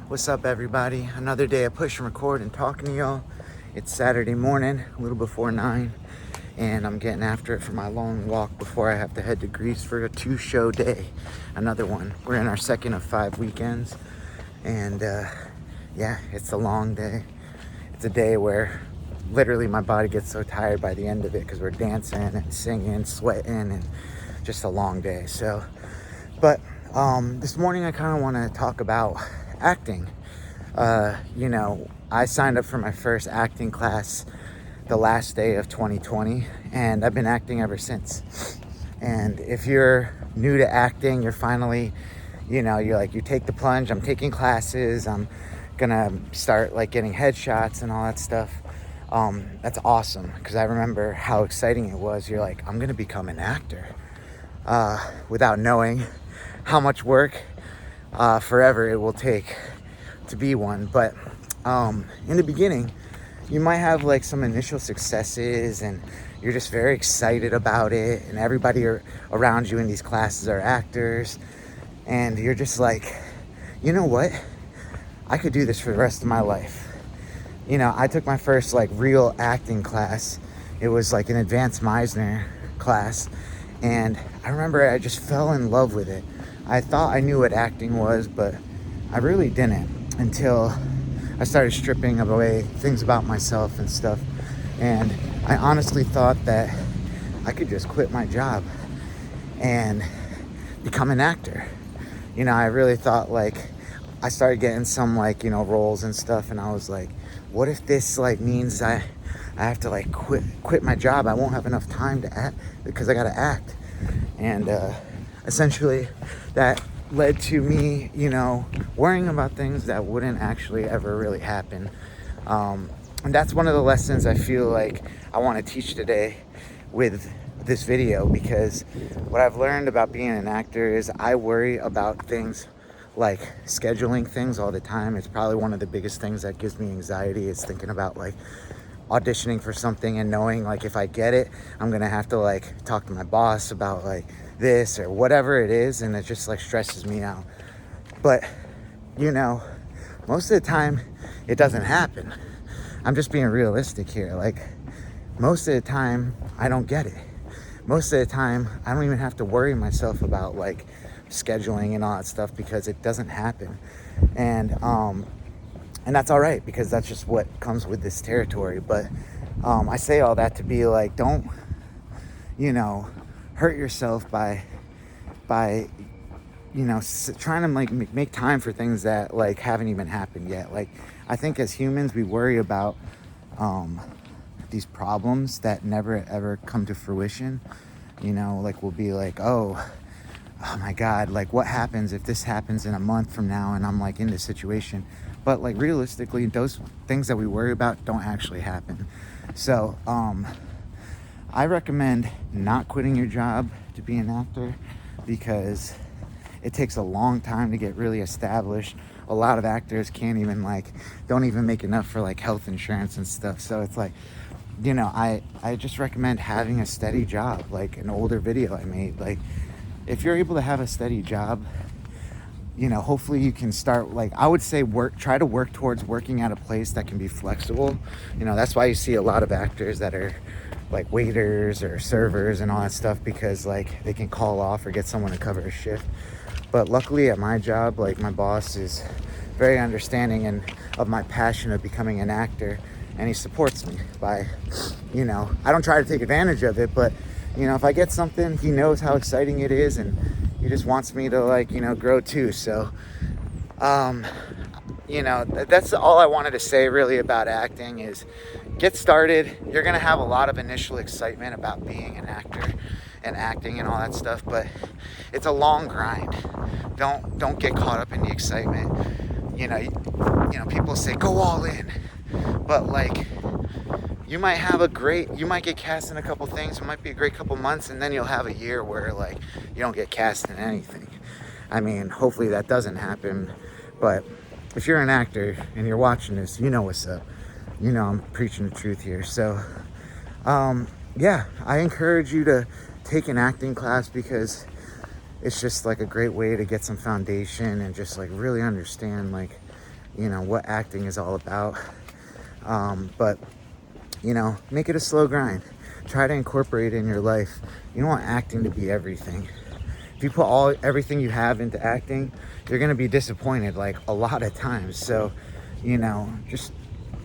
What's up, everybody? Another day of push and record and talking to y'all. It's Saturday morning, a little before 9, and I'm getting after it for my long walk before I have to head to Greece for a 2-show day. Another one. We're in our second of 5 weekends, and yeah, it's a long day. It's a day where literally my body gets so tired by the end of it because we're dancing and singing, sweating, and just a long day. But this morning I kind of want to talk about acting. I signed up for my first acting class the last day of 2020, and I've been acting ever since. And if you're new to acting, you're finally, you take the plunge. I'm taking classes. I'm gonna start getting headshots and all that stuff. That's awesome, because I remember how exciting it was. You're like, I'm gonna become an actor, without knowing how much work forever it will take to be one. But in the beginning, you might have some initial successes, and you're just very excited about it, and everybody around you in these classes are actors, and you're just like, you know what, I could do this for the rest of my life. I took my first real acting class. It was an advanced Meisner class, and I remember I just fell in love with it. I thought I knew what acting was, but I really didn't until I started stripping away things about myself and stuff. And I honestly thought that I could just quit my job and become an actor. I really thought I started getting some roles and stuff, and I was like, what if this means I have to quit my job? I won't have enough time to act because I gotta act. And essentially that led to me, worrying about things that wouldn't actually ever really happen. And that's one of the lessons I feel like I want to teach today with this video, because what I've learned about being an actor is I worry about things like scheduling things all the time. It's probably one of the biggest things that gives me anxiety, is thinking about auditioning for something and knowing if I get it, I'm gonna have to talk to my boss about this or whatever it is, and it just stresses me out. But most of the time it doesn't happen. I'm just being realistic here. Most of the time I don't get it. Most of the time I don't even have to worry myself about scheduling and all that stuff, because it doesn't happen. And that's all right, because that's just what comes with this territory. But I say all that to be don't hurt yourself by trying to make time for things that haven't even happened yet. I think as humans we worry about these problems that never ever come to fruition. We'll be oh my God, what happens if this happens in a month from now and I'm in this situation? But realistically, those things that we worry about don't actually happen. So I recommend not quitting your job to be an actor, because it takes a long time to get really established. A lot of actors can't even don't even make enough for health insurance and stuff. So it's I just recommend having a steady job. An older video I made, if you're able to have a steady job, hopefully you can start, I would say try to work towards working at a place that can be flexible. That's why you see a lot of actors that are waiters or servers and all that stuff, because they can call off or get someone to cover a shift. But luckily at my job, my boss is very understanding and of my passion of becoming an actor, and he supports me by, I don't try to take advantage of it, but if I get something, he knows how exciting it is, and he just wants me to grow too. So that's all I wanted to say really about acting, is get started. You're gonna have a lot of initial excitement about being an actor and acting and all that stuff, but it's a long grind. Don't get caught up in the excitement. People say go all in, but you might get cast in a couple things. It might be a great couple months, and then you'll have a year where you don't get cast in anything. I mean, hopefully that doesn't happen, but if you're an actor and you're watching this, you know what's up. I'm preaching the truth here. So yeah, I encourage you to take an acting class, because it's just a great way to get some foundation and just really understand you know, what acting is all about. But, you know, make it a slow grind. Try to incorporate it in your life. You don't want acting to be everything. If you put everything you have into acting, you're gonna be disappointed like a lot of times. So, you know, just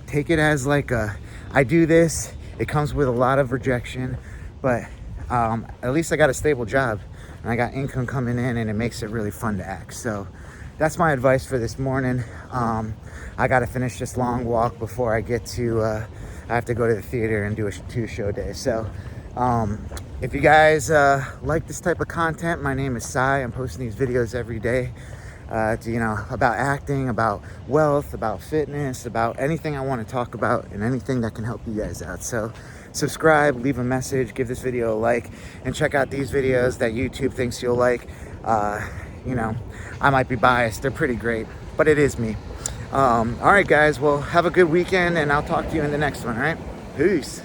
take it as like I do this, it comes with a lot of rejection, but at least I got a stable job and I got income coming in, and it makes it really fun to act. So that's my advice for this morning. I got to finish this long walk before I get to I have to go to the theater and do a 2-show day. So if you guys like this type of content, my name is Sai. I'm posting these videos every day, you know, about acting, about wealth, about fitness, about anything I want to talk about, and anything that can help you guys out. So subscribe, leave a message, give this video a like, and check out these videos that YouTube thinks you'll like. You know, I might be biased, they're pretty great, but it is me. All right, guys, well, have a good weekend, and I'll talk to you in the next one. All right, peace.